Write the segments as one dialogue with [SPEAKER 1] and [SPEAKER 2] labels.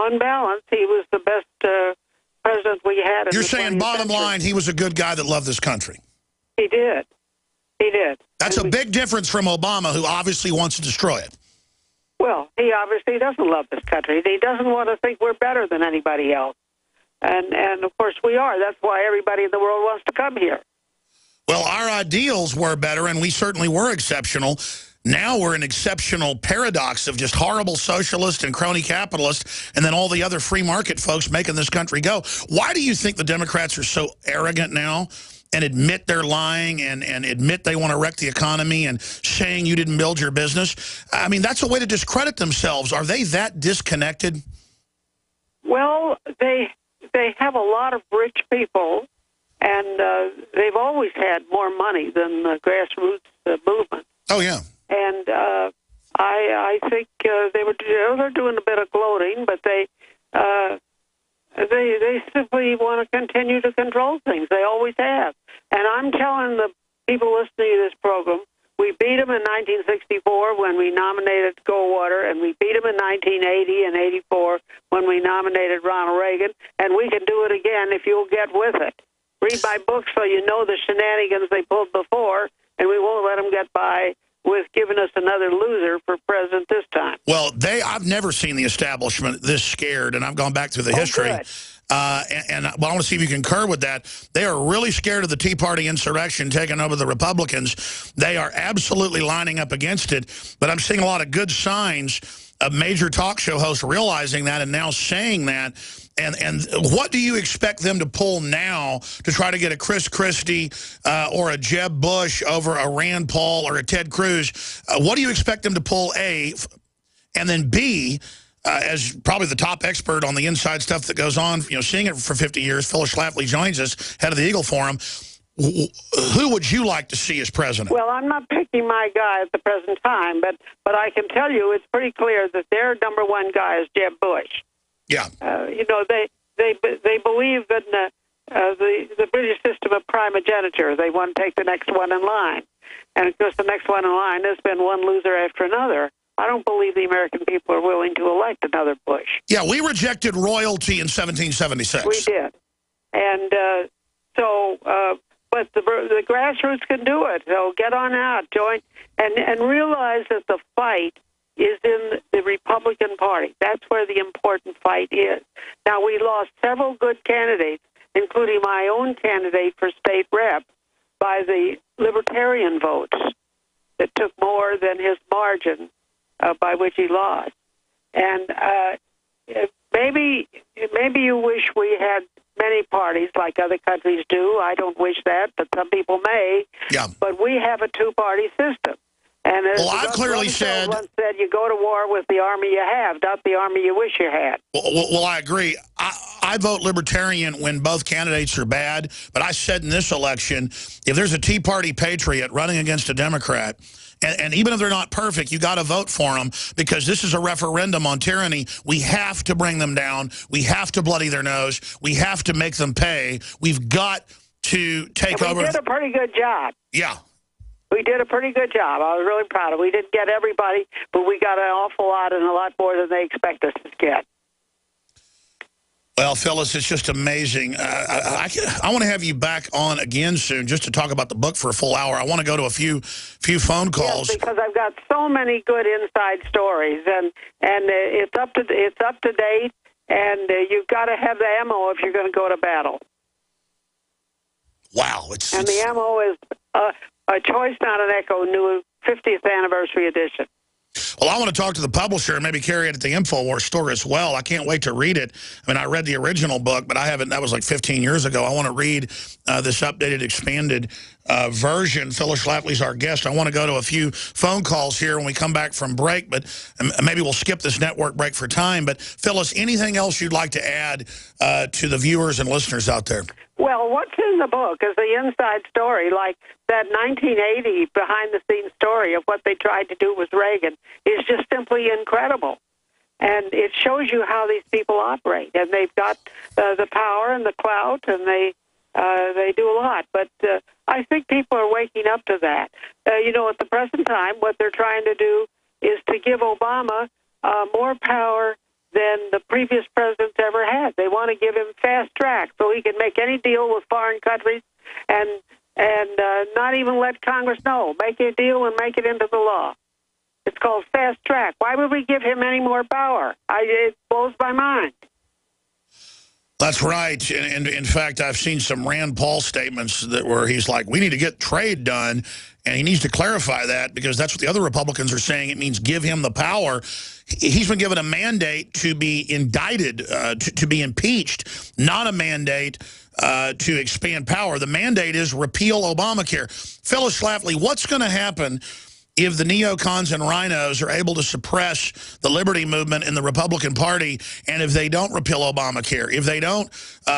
[SPEAKER 1] on balance, he was the best president we had.
[SPEAKER 2] You're saying, bottom line, he was a good guy that loved this country.
[SPEAKER 1] He did. He did.
[SPEAKER 2] That's a big difference from Obama, who obviously wants to destroy it.
[SPEAKER 1] Well, he obviously doesn't love this country. He doesn't want to think we're better than anybody else. And of course we are. That's why everybody in the world wants to come here.
[SPEAKER 2] Well, our ideals were better, and we certainly were exceptional. Now we're an exceptional paradox of just horrible socialist and crony capitalist, and then all the other free market folks making this country go. Why do you think the Democrats are so arrogant now and admit they're lying and admit they want to wreck the economy and saying you didn't build your business? I mean, that's a way to discredit themselves. Are they that disconnected?
[SPEAKER 1] Well, they have a lot of rich people, and they've always had more money than the grassroots movement.
[SPEAKER 2] Oh, yeah.
[SPEAKER 1] And I think they're doing a bit of gloating, but they simply want to continue to control things. They always have. And I'm telling the people listening to this program, we beat them in 1964 when we nominated Goldwater, and we beat them in 1980 and 84 when we nominated Ronald Reagan, and we can do it again if you'll get with it. Read my book so you know the shenanigans they pulled before, and we won't let them get by with giving us another loser for president this time.
[SPEAKER 2] Well, I've never seen the establishment this scared, and I've gone back through the history.
[SPEAKER 1] Good.
[SPEAKER 2] And I want to see if you concur with that. They are really scared of the Tea Party insurrection taking over the Republicans. They are absolutely lining up against it. But I'm seeing a lot of good signs of major talk show hosts realizing that and now saying that. And what do you expect them to pull now to try to get a Chris Christie or a Jeb Bush over a Rand Paul or a Ted Cruz? What do you expect them to pull, A, and then B, as probably the top expert on the inside stuff that goes on, seeing it for 50 years, Phyllis Schlafly joins us, head of the Eagle Forum. Who would you like to see as president?
[SPEAKER 1] Well, I'm not picking my guy at the present time, but I can tell you it's pretty clear that their number one guy is Jeb Bush.
[SPEAKER 2] Yeah.
[SPEAKER 1] They believe in the British system of primogeniture. They want to take the next one in line. And of course, the next one in line has been one loser after another. I don't believe the American people are willing to elect another Bush.
[SPEAKER 2] Yeah, we rejected royalty in 1776.
[SPEAKER 1] We did. And but the grassroots can do it. They'll get on out, join, and realize that the fight is in the Republican Party. That's where the important fight is. Now, we lost several good candidates, including my own candidate for state rep, by the Libertarian votes that took more than his margin by which he lost. And maybe you wish we had many parties like other countries do. I don't wish that, but some people may.
[SPEAKER 2] Yeah.
[SPEAKER 1] But we have a two-party system. And as
[SPEAKER 2] I've clearly said,
[SPEAKER 1] once said, you go to war with the army you have, not the army you wish you had.
[SPEAKER 2] Well, I agree. I vote Libertarian when both candidates are bad, but I said in this election, if there's a Tea Party patriot running against a Democrat, and even if they're not perfect, you got to vote for them, because this is a referendum on tyranny. We have to bring them down. We have to bloody their nose. We have to make them pay. We've got to take over.
[SPEAKER 1] We did a pretty good job.
[SPEAKER 2] Yeah.
[SPEAKER 1] We did a pretty good job. I was really proud of it. We didn't get everybody, but we got an awful lot and a lot more than they expect us to get.
[SPEAKER 2] Well, Phyllis, it's just amazing. I want to have you back on again soon just to talk about the book for a full hour. I want to go to a few phone calls.
[SPEAKER 1] Yes, because I've got so many good inside stories, and it's up to date, and you've got to have the ammo if you're going to go to battle.
[SPEAKER 2] Wow,
[SPEAKER 1] and the ammo is a Choice Not an Echo new 50th anniversary edition.
[SPEAKER 2] Well, I want to talk to the publisher and maybe carry it at the InfoWars store as well. I can't wait to read it. I mean, I read the original book, but I haven't. That was like 15 years ago. I want to read this updated, expanded version. Phyllis Schlafly's our guest. I want to go to a few phone calls here when we come back from break, but maybe we'll skip this network break for time. But, Phyllis, anything else you'd like to add to the viewers and listeners out there?
[SPEAKER 1] Well, what's in the book is the inside story, like that 1980 behind-the-scenes story of what they tried to do with Reagan is just simply incredible. And it shows you how these people operate. And they've got the power and the clout, and they do a lot. But I think people are waking up to that. At the present time, what they're trying to do is to give Obama more power than the previous presidents ever had. They want to give him fast track so he can make any deal with foreign countries and not even let Congress know. Make a deal and make it into the law. It's called fast track. Why would we give him any more power? It blows my mind.
[SPEAKER 2] That's right. And in fact, I've seen some Rand Paul statements where he's like, we need to get trade done. And he needs to clarify that because that's what the other Republicans are saying. It means give him the power. He's been given a mandate to be indicted, to be impeached, not a mandate to expand power. The mandate is repeal Obamacare. Phyllis Schlafly, what's going to happen if the neocons and rhinos are able to suppress the liberty movement in the Republican Party, and if they don't repeal Obamacare, if they don't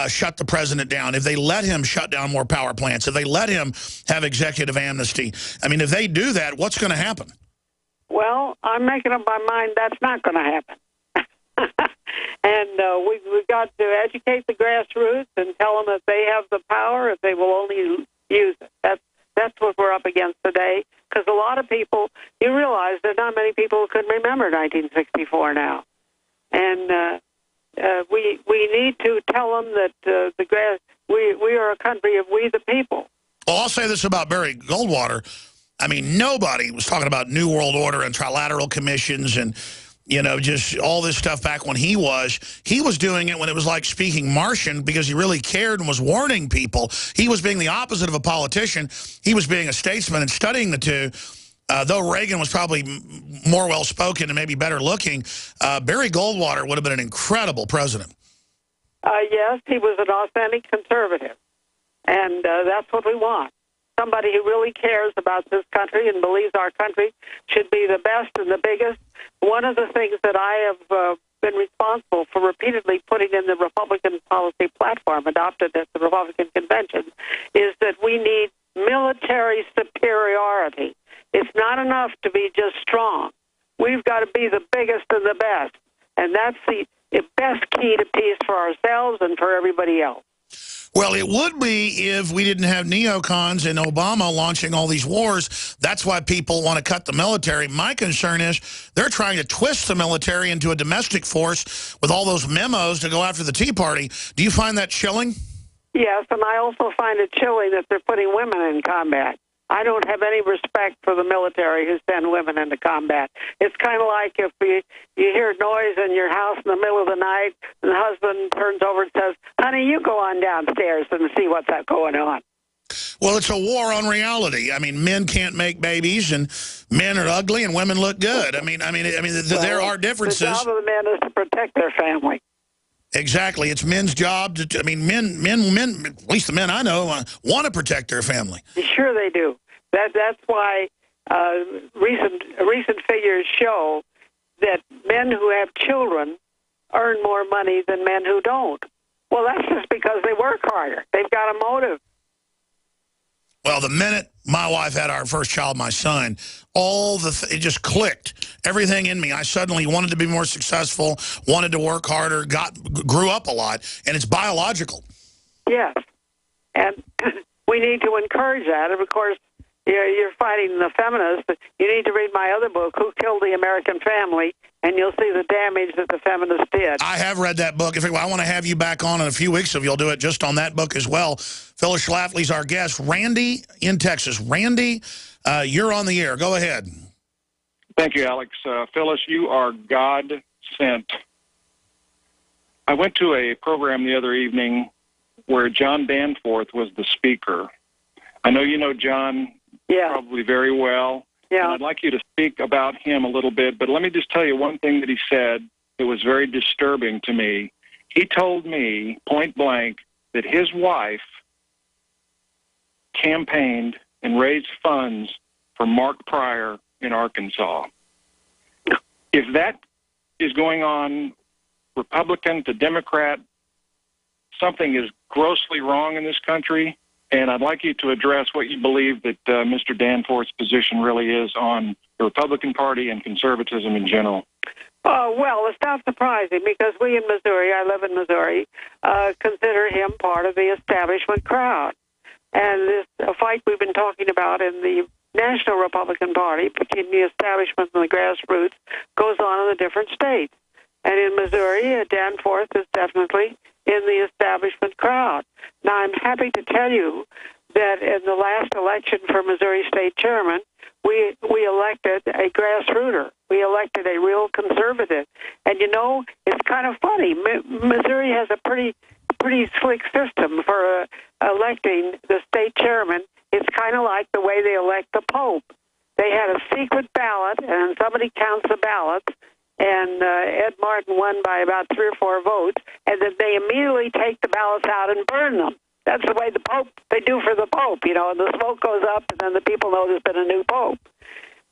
[SPEAKER 2] shut the president down, if they let him shut down more power plants, if they let him have executive amnesty? I mean, if they do that, what's going to happen?
[SPEAKER 1] Well, I'm making up my mind that's not going to happen. And we've got to educate the grassroots and tell them that they have the power if they will only use it. That's what we're up against today, because a lot of people, you realize there are not many people who can remember 1964 now. And we need to tell them that we are a country of we the people.
[SPEAKER 2] Well, I'll say this about Barry Goldwater. I mean, nobody was talking about New World Order and trilateral commissions and, you know, just all this stuff back when he was doing it when it was like speaking Martian because he really cared and was warning people. He was being the opposite of a politician. He was being a statesman and studying the two. Though Reagan was probably more well-spoken and maybe better looking, Barry Goldwater would have been an incredible president.
[SPEAKER 1] Yes, he was an authentic conservative. And that's what we want. Somebody who really cares about this country and believes our country should be the best and the biggest. One of the things that I have been responsible for repeatedly putting in the Republican policy platform adopted at the Republican convention is that we need military superiority. It's not enough to be just strong. We've got to be the biggest and the best. And that's the best key to peace for ourselves and for everybody else.
[SPEAKER 2] Well, it would be if we didn't have neocons and Obama launching all these wars. That's why people want to cut the military. My concern is they're trying to twist the military into a domestic force with all those memos to go after the Tea Party. Do you find that chilling?
[SPEAKER 1] Yes, and I also find it chilling that they're putting women in combat. I don't have any respect for the military who send women into combat. It's kind of like if you hear noise in your house in the middle of the night, and the husband turns over and says, honey, you go on downstairs and see what's going on.
[SPEAKER 2] Well, it's a war on reality. I mean, men can't make babies, and men are ugly, and women look good. There are differences.
[SPEAKER 1] The job of the men is to protect their family.
[SPEAKER 2] Exactly. It's men's job to, men, at least the men I know, want to protect their family.
[SPEAKER 1] Sure they do. That's why recent figures show that men who have children earn more money than men who don't. Well, that's just because they work harder. They've got a motive.
[SPEAKER 2] Well, the minute my wife had our first child, my son, it just clicked. Everything in me. I suddenly wanted to be more successful, wanted to work harder, grew up a lot, and it's biological.
[SPEAKER 1] Yes, and we need to encourage that. And of course, you're fighting the feminists. You need to read my other book, Who Killed the American Family, and you'll see the damage that the feminists did. I
[SPEAKER 2] have read that book. I want to have you back on in a few weeks if you'll do it just on that book as well. Phyllis Schlafly's our guest. Randy in Texas. Randy, you're on the air. Go ahead.
[SPEAKER 3] Thank you, Alex. Phyllis, you are God sent. I went to a program the other evening where John Danforth was the speaker. I know you know John probably very well.
[SPEAKER 1] Yeah.
[SPEAKER 3] And I'd like you to speak about him a little bit, but let me just tell you one thing that he said that was very disturbing to me. He told me, point blank, that his wife campaigned and raised funds for Mark Pryor in Arkansas. If that is going on, Republican to Democrat, something is grossly wrong in this country. And I'd like you to address what you believe that Mr. Danforth's position really is on the Republican Party and conservatism in general.
[SPEAKER 1] Well, it's not surprising because we in Missouri, I live in Missouri, consider him part of the establishment crowd. And this fight we've been talking about in the National Republican Party between the establishment and the grassroots goes on in the different states. And in Missouri, Danforth is definitely in the establishment crowd. Now, I'm happy to tell you that in the last election for Missouri State Chairman, we elected a grassrooter. We elected a real conservative. And, you know, it's kind of funny. Missouri has a pretty slick system for electing the state chairman. It's kind of like the way they elect the Pope. They had a secret ballot, and somebody counts the ballots, and Ed Martin won by about 3 or 4 votes, and then they immediately take the ballots out and burn them. That's the way they do for the Pope, you know, and the smoke goes up, and then the people know there's been a new Pope.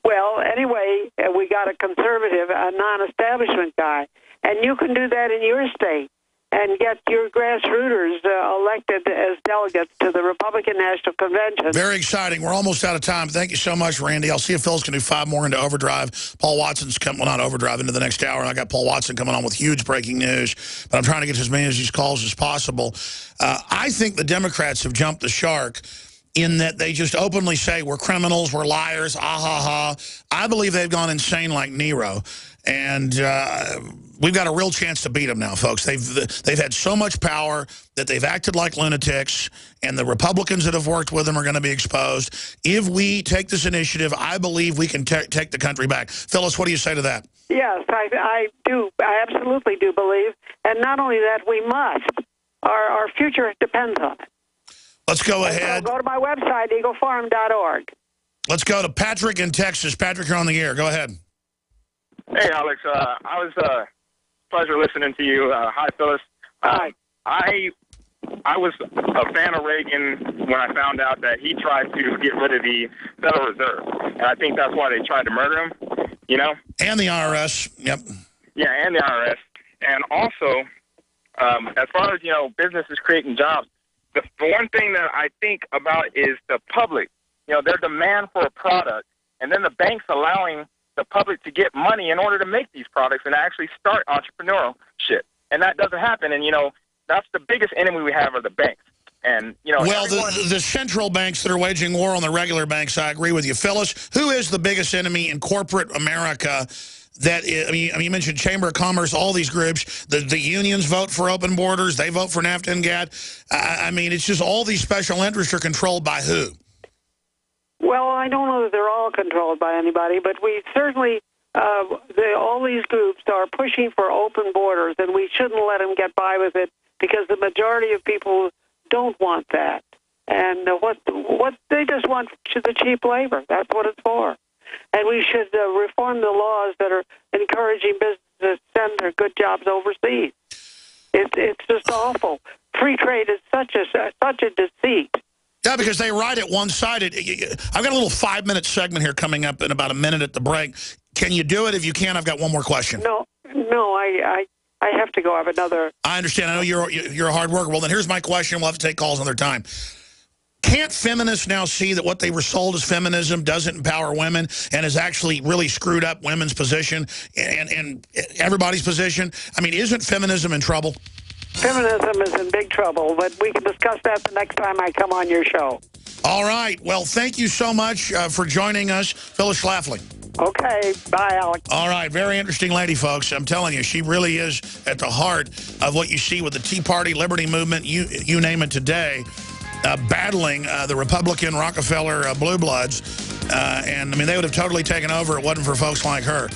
[SPEAKER 1] Well, anyway, we got a conservative, a non-establishment guy, and you can do that in your state and get your grassrooters elected as delegates to the Republican National Convention.
[SPEAKER 2] Very exciting. We're almost out of time. Thank you so much, Randy. I'll see if Phyllis can do 5 more into Overdrive. Paul Watson's coming, well, not Overdrive, into the next hour. And I got Paul Watson coming on with huge breaking news. But I'm trying to get to as many of these calls as possible. I think the Democrats have jumped the shark in that they just openly say we're criminals, we're liars, ah, ha, ha. I believe they've gone insane like Nero. And we've got a real chance to beat them now, folks. They've had so much power that they've acted like lunatics, and the Republicans that have worked with them are going to be exposed. If we take this initiative, I believe we can take the country back. Phyllis, what do you say to that?
[SPEAKER 1] Yes, I do. I absolutely do believe. And not only that, we must. Our future depends on it.
[SPEAKER 2] Let's go ahead.
[SPEAKER 1] So go to my website, eaglefarm.org.
[SPEAKER 2] Let's go to Patrick in Texas. Patrick, you're on the air. Go ahead.
[SPEAKER 4] Hey, Alex. I was pleasure listening to you. Hi, Phyllis.
[SPEAKER 1] Hi.
[SPEAKER 4] I was a fan of Reagan when I found out that he tried to get rid of the Federal Reserve, and I think that's why they tried to murder him. You know. And
[SPEAKER 2] the IRS. Yep.
[SPEAKER 4] Yeah, and the IRS, and also as far as businesses creating jobs. The one thing that I think about is the public, their demand for a product, and then the banks allowing the public to get money in order to make these products and actually start entrepreneurship. And that doesn't happen. And, that's the biggest enemy we have are the banks. And,
[SPEAKER 2] well, the central banks that are waging war on the regular banks, I agree with you. Phyllis, who is the biggest enemy in corporate America? You mentioned Chamber of Commerce, all these groups. The unions vote for open borders. They vote for NAFTA and GATT. It's just all these special interests are controlled by who?
[SPEAKER 1] Well, I don't know that they're all controlled by anybody, but we certainly, all these groups are pushing for open borders, and we shouldn't let them get by with it because the majority of people don't want that. And what they just want the cheap labor. That's what it's for. And we should reform the laws that are encouraging businesses to send their good jobs overseas. It's just awful. Free trade is such a deceit.
[SPEAKER 2] Yeah, because they write it one-sided. I've got a little 5-minute segment here coming up in about a minute at the break. Can you do it? If you can, I've got one more question.
[SPEAKER 1] No, I have to go. I have another.
[SPEAKER 2] I understand. I know you're a hard worker. Well, then here's my question. We'll have to take calls another time. Can't feminists now see that what they were sold as feminism doesn't empower women and has actually really screwed up women's position and everybody's position? Isn't feminism in trouble?
[SPEAKER 1] Feminism is in big trouble, but we can discuss that the next time I come on your show.
[SPEAKER 2] All right. Well, thank you so much for joining us, Phyllis Schlafly.
[SPEAKER 1] Okay. Bye, Alex.
[SPEAKER 2] All right. Very interesting lady, folks. I'm telling you, she really is at the heart of what you see with the Tea Party, Liberty Movement, you name it today. Battling the Republican Rockefeller Blue Bloods. They would have totally taken over if it wasn't for folks like her.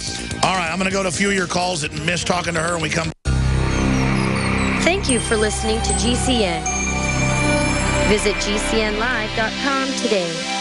[SPEAKER 2] All right, I'm going to go to a few of your calls that missed talking to her when we come.
[SPEAKER 5] Thank you for listening to GCN. Visit GCNlive.com today.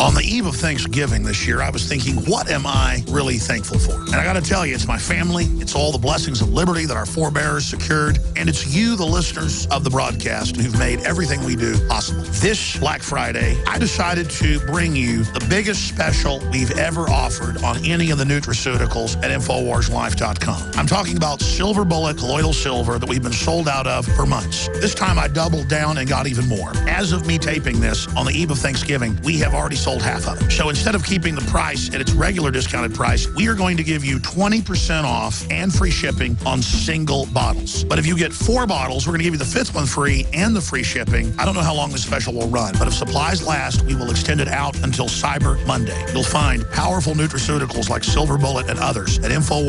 [SPEAKER 2] On the eve of Thanksgiving this year, I was thinking, what am I really thankful for? And I got to tell you, it's my family. It's all the blessings of liberty that our forebears secured. And it's you, the listeners of the broadcast, who've made everything we do possible. This Black Friday, I decided to bring you the biggest special we've ever offered on any of the nutraceuticals at InfoWarsLife.com. I'm talking about Silver Bullet Colloidal Silver that we've been sold out of for months. This time I doubled down and got even more. As of me taping this, on the eve of Thanksgiving, we have already sold sold half of it. So instead of keeping the price at its regular discounted price, we are going to give you 20% off and free shipping on single bottles. But if you get 4 bottles, we're going to give you the 5th one free and the free shipping. I don't know how long this special will run, but if supplies last, we will extend it out until Cyber Monday. You'll find powerful nutraceuticals like Silver Bullet and others at InfoWars.